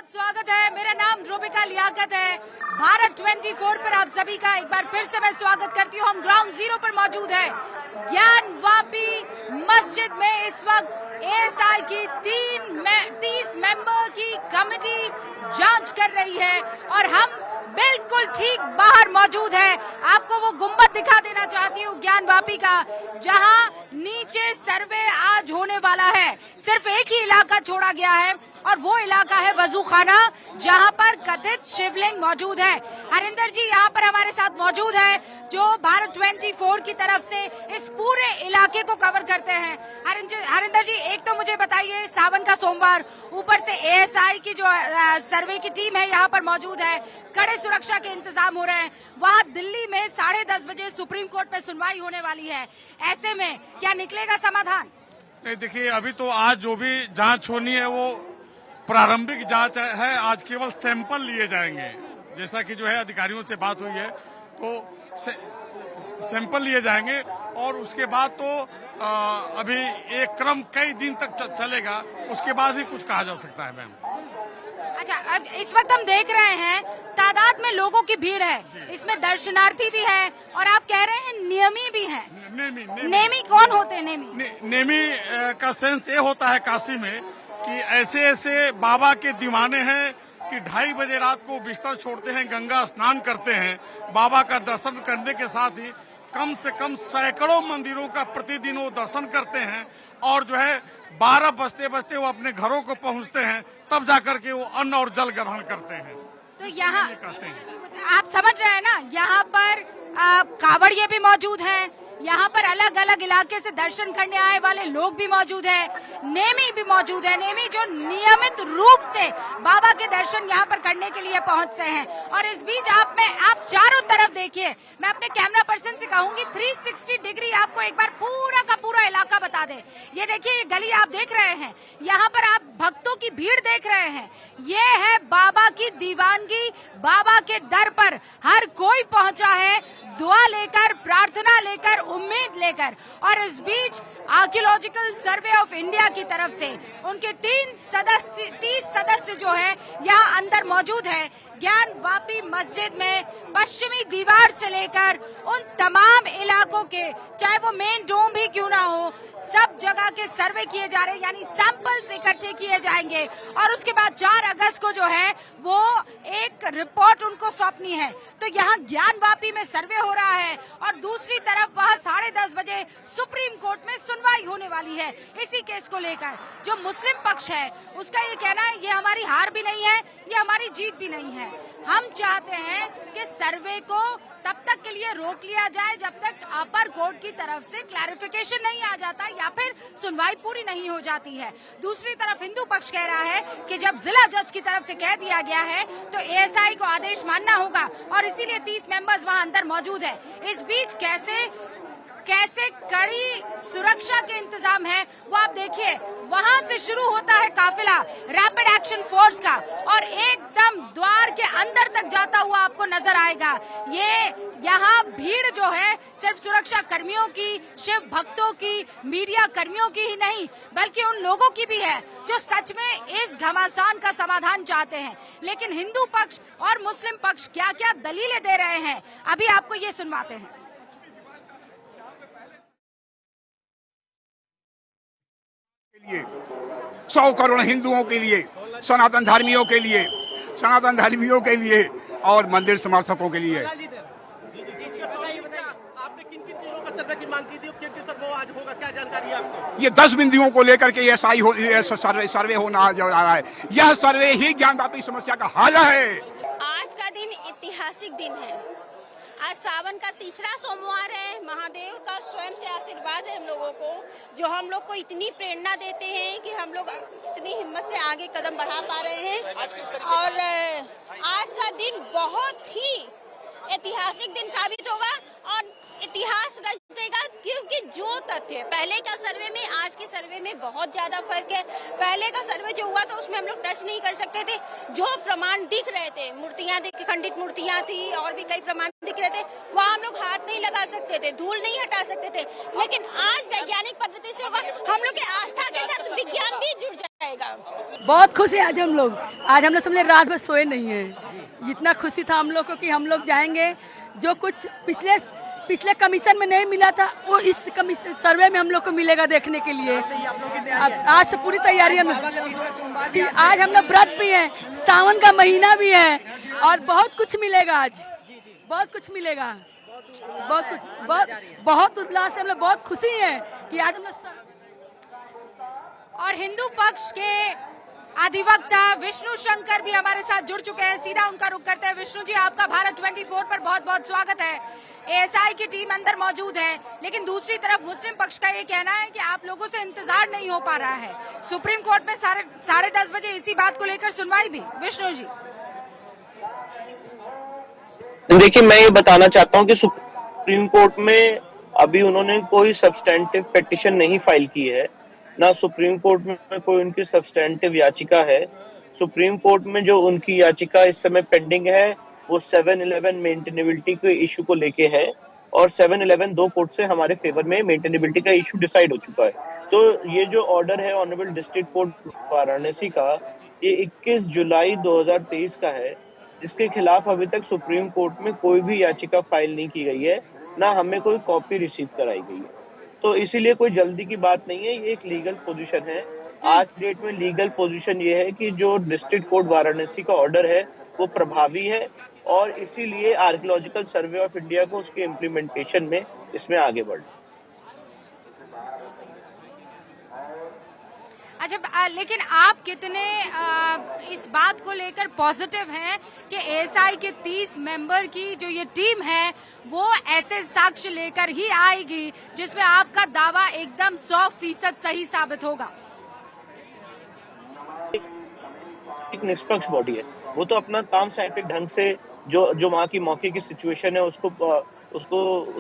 बहुत स्वागत है। मेरा नाम रूबिका लियाकत है। भारत 24 पर आप सभी का एक बार फिर से मैं स्वागत करती हूँ। हम ग्राउंड जीरो पर मौजूद है। ज्ञानवापी मस्जिद में इस वक्त एएसआई की 30 मेंबर की कमेटी जांच कर रही है और हम बिल्कुल ठीक बाहर मौजूद है। आपको वो गुंबद दिखा देना चाहती हूँ ज्ञानवापी का, जहां नीचे सर्वे आज होने वाला है। सिर्फ एक ही इलाका छोड़ा गया है और वो इलाका है वजू खाना, जहां पर कथित शिवलिंग मौजूद है। हरिंदर जी यहाँ पर हमारे साथ मौजूद है, जो भारत 24 की तरफ से इस पूरे इलाके को कवर करते हैं। हरिंदर जी, एक तो मुझे बताइए, सावन का सोमवार, ऊपर से एएसआई की जो सर्वे की टीम है यहाँ पर मौजूद है, कड़े सुरक्षा के इंतजाम हो रहे हैं। वहाँ दिल्ली में 10:30 बजे सुप्रीम कोर्ट में सुनवाई होने वाली है। ऐसे में क्या निकलेगा समाधान? नहीं, देखिए, अभी तो आज जो भी जांच होनी है वो प्रारंभिक जांच है। आज केवल सैंपल लिए जाएंगे। जैसा कि जो है अधिकारियों से बात हुई है, तो सैंपल लिए जाएंगे और उसके बाद तो अभी एक क्रम कई दिन तक चलेगा। उसके बाद ही कुछ कहा जा सकता है। मैम, अच्छा, अब इस वक्त हम देख रहे हैं तादाद में लोगों की भीड़ है, इसमें दर्शनार्थी भी हैं और आप कह रहे हैं नियमी भी हैं। नेमी कौन होते हैं? नेमी का सेंस ये होता है काशी में कि ऐसे ऐसे बाबा के दीवाने हैं कि 2:30 बजे रात को बिस्तर छोड़ते हैं, गंगा स्नान करते हैं, बाबा का दर्शन करने के साथ ही कम से कम सैकड़ों मंदिरों का प्रतिदिन वो दर्शन करते हैं और जो है 12 बजते बजते वो अपने घरों को पहुंचते हैं, तब जाकर के वो अन्न और जल ग्रहण करते हैं। तो यहाँ कहते हैं, आप समझ रहे हैं ना, यहाँ पर कावड़िए भी मौजूद हैं, यहाँ पर अलग अलग इलाके से दर्शन करने आए वाले लोग भी मौजूद हैं, नेमी भी मौजूद है। नेमी जो नियमित रूप से बाबा के दर्शन यहाँ पर करने के लिए पहुँचते हैं। और इस बीच आप चारों तरफ देखिए, मैं अपने कैमरा पर्सन से कहूंगी 360 डिग्री आपको एक बार पूरा का पूरा इलाका बता दे। ये देखिए, ये गली आप देख रहे हैं, यहाँ पर आप भक्तों की भीड़ देख रहे हैं। ये है बाबा की दीवानगी। बाबा के दर पर हर कोई पहुंचा है, दुआ लेकर, प्रार्थना लेकर, उम्मीद लेकर। और इस बीच आर्कियोलॉजिकल सर्वे ऑफ इंडिया की तरफ से उनके 30 सदस्य जो है यहाँ अंदर मौजूद है। ज्ञानवापी मस्जिद में पश्चिमी दीवार से लेकर उन तमाम इलाकों के, चाहे वो मेन डोम भी क्यों ना हो, सब जगह के सर्वे किए जा रहे हैं, यानी सैंपल्स इकट्ठे किए जाएंगे और उसके बाद 4 अगस्त को जो है वो एक रिपोर्ट उनको सौंपनी है। तो यहाँ ज्ञानवापी में सर्वे हो रहा है और दूसरी तरफ वहाँ 10:30 बजे सुप्रीम कोर्ट में सुनवाई होने वाली है इसी केस को लेकर। जो मुस्लिम पक्ष है उसका ये कहना है ये हमारी हार भी नहीं है, ये हमारी जीत भी नहीं है। हम चाहते हैं कि सर्वे को तब तक के लिए रोक लिया जाए जब तक अपर कोर्ट की तरफ से क्लैरिफिकेशन नहीं आ जाता या फिर सुनवाई पूरी नहीं हो जाती है। दूसरी तरफ हिंदू पक्ष कह रहा है कि जब जिला जज की तरफ से कह दिया गया है तो एएसआई को आदेश मानना होगा और इसीलिए 30 मेंबर्स वहां अंदर मौजूद है। इस बीच कैसे कड़ी सुरक्षा के इंतजाम है वो आप देखिए। वहां से शुरू होता है काफिला रैपिड एक्शन फोर्स का और एकदम द्वार के अंदर तक जाता हुआ आपको नजर आएगा। ये यहाँ भीड़ जो है सिर्फ सुरक्षा कर्मियों की, शिव भक्तों की, मीडिया कर्मियों की ही नहीं बल्कि उन लोगों की भी है जो सच में इस घमासान का समाधान चाहते हैं। लेकिन हिंदू पक्ष और मुस्लिम पक्ष क्या क्या दलीलें दे रहे हैं, अभी आपको ये सुनवाते हैं। 100 करोड़ हिंदुओं के लिए, सनातन धर्मियों के लिए और मंदिर समर्थकों के लिए। आपने किन किन चीजों का सर्वे की मांग की थी? किन सर्वे आज होगा, क्या जानकारी है आपको? ये 10 बिंदुओं को लेकर के सर्वे होना जा रहा है। यह सर्वे ही ज्ञानवापी समस्या का हल है। आज का दिन ऐतिहासिक दिन है। आज सावन का तीसरा सोमवार है। महादेव का स्वयं से आशीर्वाद है हम लोगों को, जो हम लोग को इतनी प्रेरणा देते हैं कि हम लोग इतनी हिम्मत से आगे कदम बढ़ा पा रहे हैं। और आज का दिन बहुत ही ऐतिहासिक दिन साबित होगा और इतिहास रच जीतेगा, क्योंकि जो तथ्य पहले का सर्वे में आज के सर्वे में बहुत ज्यादा फर्क है। पहले का सर्वे जो हुआ था उसमें हम लोग टच नहीं कर सकते थे, जो प्रमाण दिख रहे थे, मूर्तियां खंडित मूर्तियां थी और भी कई प्रमाण दिख रहे थे, वहाँ हम लोग हाथ नहीं लगा सकते थे, धूल नहीं हटा सकते थे। लेकिन आज वैज्ञानिक पद्धति से होगा, हम लोग के आस्था के साथ विज्ञान भी जुड़ जाएगा। बहुत खुश है आज हम लोग सब लोग रात भर सोए नहीं है। इतना खुशी था हम लोग को कि हम लोग जाएंगे, जो कुछ पिछले कमीशन में नहीं मिला था वो इस कमीशन सर्वे में हम लोग को मिलेगा देखने के लिए। आज से पूरी तैयारी है। आज हम लोग व्रत भी हैं, सावन का महीना भी है और बहुत कुछ मिलेगा। आज बहुत कुछ मिलेगा, बहुत उल्लास से हम लोग बहुत खुशी हैं कि आज हम लोग। और हिंदू पक्ष के अधिवक्ता विष्णु शंकर भी हमारे साथ जुड़ चुके हैं, सीधा उनका रुख करते हैं। विष्णु जी, आपका भारत 24 पर बहुत बहुत स्वागत है। एएसआई की टीम अंदर मौजूद है, लेकिन दूसरी तरफ मुस्लिम पक्ष का ये कहना है कि आप लोगों से इंतजार नहीं हो पा रहा है। सुप्रीम कोर्ट में 10:30 बजे इसी बात को लेकर सुनवाई भी। विष्णु जी, देखिए, मैं ये बताना चाहता हूँ कि सुप्रीम कोर्ट में अभी उन्होंने कोई सब्सटेंटिव पिटीशन नहीं फाइल की है, ना सुप्रीम कोर्ट में कोई उनकी सब्सटेंटिव याचिका है। सुप्रीम कोर्ट में जो उनकी याचिका इस समय पेंडिंग है वो 7/11 मेंटेनेबिलिटी के इशू को लेके है, और 7/11 दो कोर्ट से हमारे फेवर में मेंटेनेबिलिटी का इशू डिसाइड हो चुका है। तो ये जो ऑर्डर है ऑनरेबल डिस्ट्रिक्ट कोर्ट वाराणसी का, ये 21 जुलाई 2023 का है, जिसके खिलाफ अभी तक सुप्रीम कोर्ट में कोई भी याचिका फाइल नहीं की गई है, ना हमें कोई कॉपी रिसीव कराई गई है। तो इसीलिए कोई जल्दी की बात नहीं है, ये एक लीगल पोजीशन है। आज डेट में लीगल पोजीशन ये है कि जो डिस्ट्रिक्ट कोर्ट वाराणसी का ऑर्डर है वो प्रभावी है, और इसीलिए आर्कियोलॉजिकल सर्वे ऑफ इंडिया को उसके इम्प्लीमेंटेशन में इसमें आगे बढ़। अच्छा, लेकिन आप कितने इस बात को लेकर पॉजिटिव हैं कि एएसआई के 30 मेंबर की जो ये टीम है वो ऐसे साक्ष्य लेकर ही आएगी जिसमें आपका दावा एकदम 100% सही साबित होगा? एक निष्पक्ष बॉडी है, वो तो अपना काम साइंटिफिक ढंग से जो वहाँ की मौके की सिचुएशन है उसको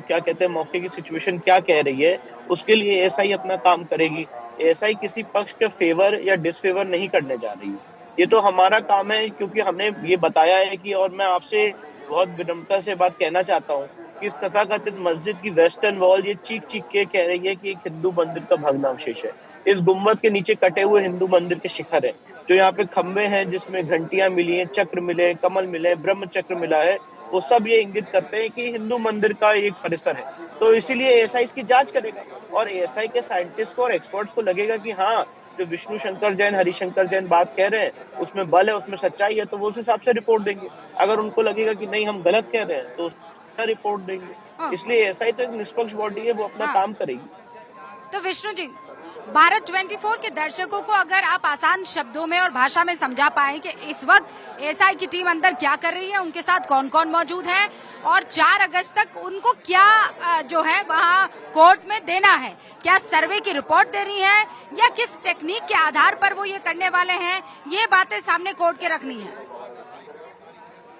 क्या कहते हैं, मौके की सिचुएशन क्या कह रही है, उसके लिए एएसआई अपना काम करेगी। एएसआई किसी पक्ष के फेवर या डिसफेवर नहीं करने जा रही है। ये तो हमारा काम है, क्योंकि हमने ये बताया है कि, और मैं आपसे बहुत विनम्रता से बात कहना चाहता हूँ कि इस तथाकथित मस्जिद की वेस्टर्न वॉल ये चीख के कह रही है कि एक हिंदू मंदिर का भग्नावशेष है। इस गुम्बद के नीचे कटे हुए हिंदू मंदिर के शिखर है, जो यहाँ पे खंबे हैं जिसमें घंटियां मिली हैं, चक्र मिले, कमल मिले, ब्रह्म चक्र मिला है, वो सब ये इंगित करते हैं कि हिंदू मंदिर का एक परिसर है। तो इसीलिए एएसआई इसकी जांच करेगा, और एएसआई के साइंटिस्ट को और एक्सपर्ट्स को लगेगा कि हाँ, जो विष्णु शंकर जैन, हरिशंकर जैन बात कह रहे हैं उसमें बल है, उसमें सच्चाई है, तो वो उस हिसाब से रिपोर्ट देंगे। अगर उनको लगेगा कि नहीं हम गलत कह रहे हैं तो उसका रिपोर्ट देंगे। इसलिए एएसआई तो एक निष्पक्ष बॉडी है, वो अपना काम करेगी। तो विष्णु जी, भारत 24 के दर्शकों को अगर आप आसान शब्दों में और भाषा में समझा पाए कि इस वक्त एएसआई की टीम अंदर क्या कर रही है, उनके साथ कौन कौन मौजूद है, और 4 अगस्त तक उनको क्या जो है वहाँ कोर्ट में देना है, क्या सर्वे की रिपोर्ट देनी है या किस टेक्निक के आधार पर वो ये करने वाले हैं, ये बातें सामने कोर्ट के रखनी है।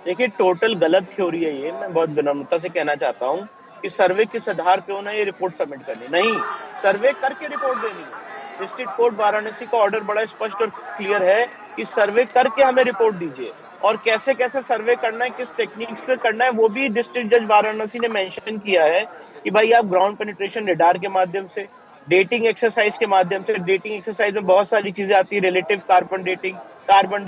देखिए, टोटल गलत थ्योरी है ये। मैं बहुत विनम्रता से कहना चाहता हूँ कि सर्वे किस आधार पे होना, ये रिपोर्ट सबमिट करनी नहीं, सर्वे करके रिपोर्ट देनी है। डिस्ट्रिक्ट कोर्ट वाराणसी का ऑर्डर बड़ा स्पष्ट और क्लियर है कि सर्वे करके हमें रिपोर्ट दीजिए, और कैसे कैसे सर्वे करना है, किस टेक्निक से करना है, वो भी डिस्ट्रिक्ट जज वाराणसी ने मेंशन किया है कि भाई आप ग्राउंड पेनिट्रेशन रेडार के माध्यम से, डेटिंग एक्सरसाइज के माध्यम से, डेटिंग एक्सरसाइज में बहुत सारी चीजें आती है, relative carbon dating, argon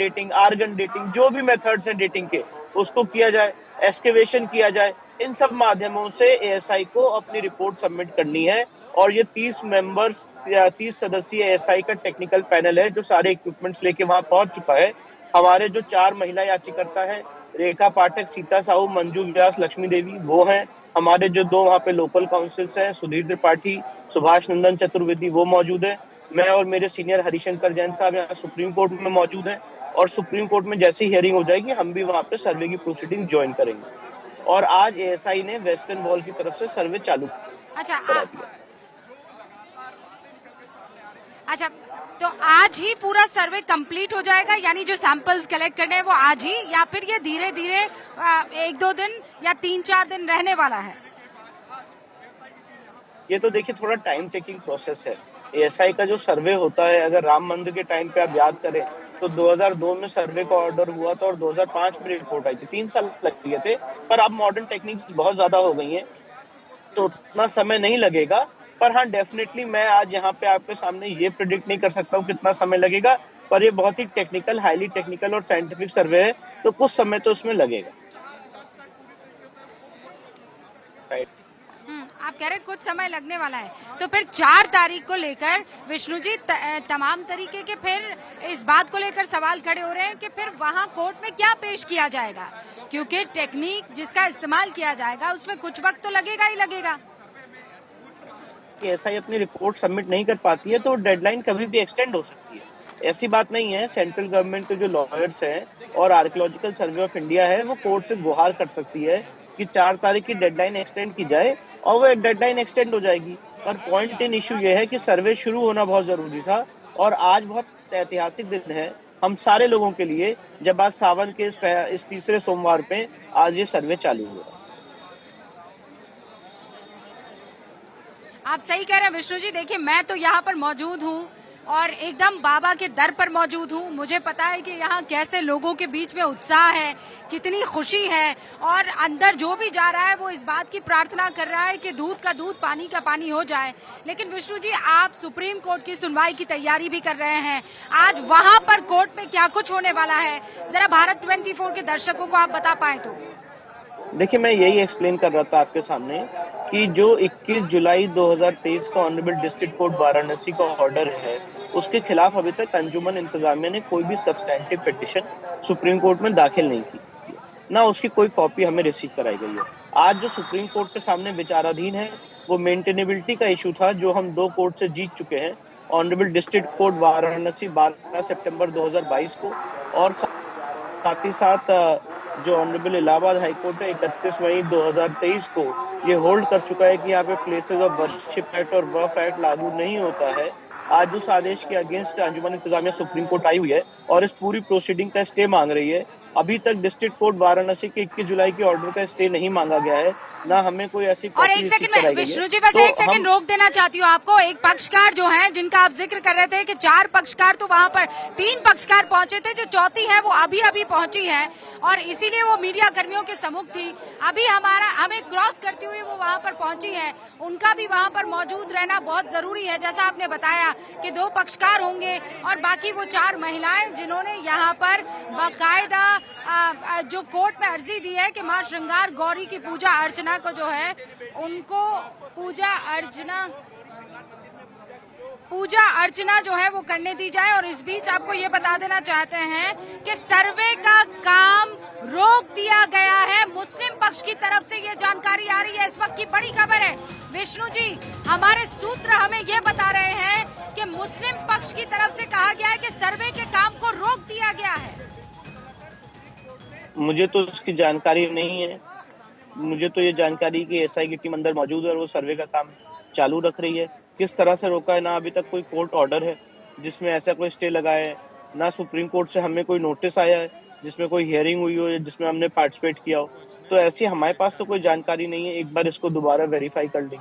dating, जो भी मेथड्स हैं डेटिंग के, उसको किया जाए, एक्सकेवेशन किया जाए। इन सब माध्यमों से एएसआई को अपनी रिपोर्ट सबमिट करनी है, और ये 30 सदस्यीय एएसआई का टेक्निकल पैनल है जो सारे इक्विपमेंट्स लेके वहां पहुंच चुका है। हमारे जो 4 महिला याचिकाकर्ता है, रेखा पाठक, सीता साहू, मंजू व्यास, लक्ष्मी देवी, वो हैं। हमारे जो 2 वहाँ पे लोकल काउंसिल्स हैं, सुधीर त्रिपाठी, सुभाष नंदन चतुर्वेदी, वो मौजूद है। मैं और मेरे सीनियर हरिशंकर जैन साहब यहाँ सुप्रीम कोर्ट में मौजूद हैं, और सुप्रीम कोर्ट में जैसी हियरिंग हो जाएगी हम भी वहाँ पे सर्वे की प्रोसीडिंग ज्वाइन करेंगे। और आज एएसआई ने वेस्टर्न वॉल की तरफ से सर्वे चालू करा दिया। अच्छा, तो आज ही पूरा सर्वे कंप्लीट हो जाएगा, यानी जो सैंपल्स कलेक्ट करने हैं वो आज ही, या फिर ये धीरे धीरे 1-2 दिन या 3-4 दिन रहने वाला है? ये तो देखिए थोड़ा टाइम टेकिंग प्रोसेस है। एएसआई का जो सर्वे होता है, अगर राम मंदिर के टाइम पे आप याद करें तो 2002 में सर्वे का ऑर्डर हुआ था और 2005 में रिपोर्ट आई थी, 3 साल लग गए थे। पर अब मॉडर्न टेक्निक्स बहुत ज्यादा हो गई हैं तो उतना समय नहीं लगेगा। पर हाँ, डेफिनेटली मैं आज यहाँ पे आपके सामने ये प्रिडिक्ट नहीं कर सकता हूँ कितना समय लगेगा, पर ये बहुत ही टेक्निकल, हाईली टेक्निकल और साइंटिफिक सर्वे है, तो कुछ समय तो उसमें लगेगा। आप कह रहे हैं कुछ समय लगने वाला है, तो फिर 4 तारीख को लेकर विष्णु जी तमाम तरीके के फिर इस बात को लेकर सवाल खड़े हो रहे हैं कि फिर वहां कोर्ट में क्या पेश किया जाएगा, क्योंकि टेक्निक जिसका इस्तेमाल किया जाएगा उसमें कुछ वक्त तो लगेगा ही लगेगा। एएसआई अपनी रिपोर्ट सबमिट नहीं कर पाती है तो डेडलाइन कभी भी एक्सटेंड हो सकती है, ऐसी बात नहीं है। सेंट्रल गवर्नमेंट के जो लॉयर्स हैं और आर्कियोलॉजिकल सर्वे ऑफ इंडिया है, वो कोर्ट से गुहार कर सकती है कि 4 तारीख की डेडलाइन एक्सटेंड की जाए, और वो एक डेडलाइन एक्सटेंड हो जाएगी। पर पॉइंट इन इशू ये है कि सर्वे शुरू होना बहुत जरूरी था, और आज बहुत ऐतिहासिक दिन है हम सारे लोगों के लिए, जब आज सावन के इस तीसरे सोमवार पे आज ये सर्वे चालू हुआ। आप सही कह रहे हैं विष्णु जी। देखिए, मैं तो यहाँ पर मौजूद हूँ और एकदम बाबा के दर पर मौजूद हूँ। मुझे पता है कि यहाँ कैसे लोगों के बीच में उत्साह है, कितनी खुशी है, और अंदर जो भी जा रहा है वो इस बात की प्रार्थना कर रहा है कि दूध का दूध, पानी का पानी हो जाए। लेकिन विष्णु जी, आप सुप्रीम कोर्ट की सुनवाई की तैयारी भी कर रहे हैं, आज वहाँ पर कोर्ट में क्या कुछ होने वाला है, जरा भारत 24 के दर्शकों को आप बता पाए तो। देखिए, मैं यही एक्सप्लेन कर रहा था आपके सामने कि जो 21 जुलाई 2023 का ऑनरेबल डिस्ट्रिक्ट कोर्ट वाराणसी का ऑर्डर है, उसके खिलाफ अभी तक अंजुमन इंतजामिया ने कोई भी सब्सटैंटिव पिटीशन सुप्रीम कोर्ट में दाखिल नहीं की, ना उसकी कोई कॉपी हमें रिसीव कराई गई है। आज जो सुप्रीम कोर्ट के सामने विचाराधीन है वो मेंटेनेबिलिटी का इशू था, जो हम 2 कोर्ट से जीत चुके हैं। ऑनरेबल डिस्ट्रिक्ट कोर्ट वाराणसी 12 सितंबर 2022 को, और साथ ही साथ जो ऑनरेबल इलाहाबाद हाईकोर्ट है 31 मई 2023 को ये होल्ड कर चुका है कि यहाँ पे प्लेसेस ऑफ वर्शिप एक्ट और वक्फ एक्ट लागू नहीं होता है। आज उस आदेश के अगेंस्ट अंजुमन इंतजामिया सुप्रीम कोर्ट आई हुई है और इस पूरी प्रोसीडिंग का स्टे मांग रही है। अभी तक डिस्ट्रिक्ट कोर्ट वाराणसी के 21 जुलाई के ऑर्डर का स्टे नहीं मांगा गया है, ना हमें कोई ऐसी और एक सेकंड में विष्णु जी, बस एक सेकंड रोक देना चाहती हूँ आपको। एक पक्षकार जो है, जिनका आप जिक्र कर रहे थे कि 4 पक्षकार तो वहाँ पर 3 पक्षकार पहुंचे थे, जो चौथी है वो अभी अभी पहुंची है और इसीलिए वो मीडिया कर्मियों के सम्मुख थी। अभी हमें क्रॉस करती हुई वो वहाँ पर पहुंची है, उनका भी वहाँ पर मौजूद रहना बहुत जरूरी है। जैसा आपने बताया कि 2 पक्षकार होंगे और बाकी वो 4 महिलाएं जिन्होंने यहाँ पर बाकायदा जो कोर्ट में अर्जी दी है कि माँ श्रृंगार गौरी की पूजा अर्चना को जो है उनको पूजा अर्चना जो है वो करने दी जाए। और इस बीच आपको ये बता देना चाहते हैं कि सर्वे का काम रोक दिया गया है। मुस्लिम पक्ष की तरफ से ये जानकारी आ रही है, इस वक्त की बड़ी खबर है। विष्णु जी, हमारे सूत्र हमें ये बता रहे हैं कि मुस्लिम पक्ष की तरफ से कहा गया है कि सर्वे के काम को रोक दिया गया है। मुझे तो इसकी जानकारी नहीं है। मुझे तो ये जानकारी कि एसआई की टीम अंदर मौजूद है और वो सर्वे का काम चालू रख रही है। किस तरह से रोका है, ना अभी तक कोई कोर्ट ऑर्डर है जिसमें ऐसा कोई स्टे लगाया है, ना सुप्रीम कोर्ट से हमें कोई नोटिस आया है जिसमें कोई हियरिंग हुई हो या जिसमें हमने पार्टिसिपेट किया हो। तो ऐसी हमारे पास तो कोई जानकारी नहीं है। एक बार इसको दोबारा वेरीफाई कर लेंगे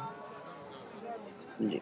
जी।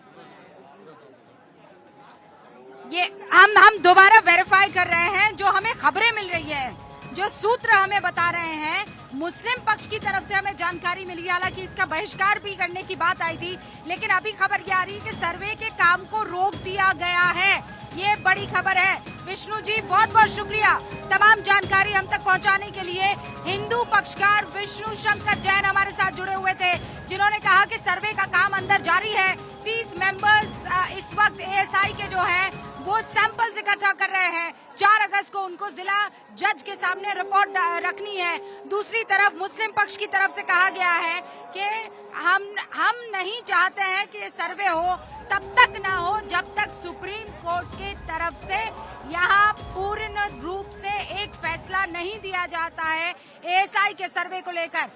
ये हम दोबारा वेरीफाई कर रहे हैं। जो हमें खबरें मिल रही है, जो सूत्र हमें बता रहे हैं, मुस्लिम पक्ष की तरफ से हमें जानकारी मिली। हालांकि इसका बहिष्कार भी करने की बात आई थी, लेकिन अभी खबर ये आ रही है कि सर्वे के काम को रोक दिया गया है। ये बड़ी खबर है। विष्णु जी, बहुत बहुत शुक्रिया तमाम जानकारी हम तक पहुंचाने के लिए। हिंदू पक्षकार विष्णु शंकर जैन हमारे साथ जुड़े हुए थे, जिन्होंने कहा कि सर्वे का काम अंदर जारी है। 30 मेंबर्स इस वक्त एएसआई के जो है वो सैंपल्स इकट्ठा कर रहे हैं। 4 अगस्त को उनको जिला जज के सामने रिपोर्ट रखनी है। दूसरी तरफ मुस्लिम पक्ष की तरफ से कहा गया है कि हम नहीं चाहते हैं कि ये सर्वे हो, तब तक ना हो जब तक सुप्रीम कोर्ट की तरफ से यहाँ पूर्ण रूप से एक फैसला नहीं दिया जाता है एएसआई के सर्वे को लेकर।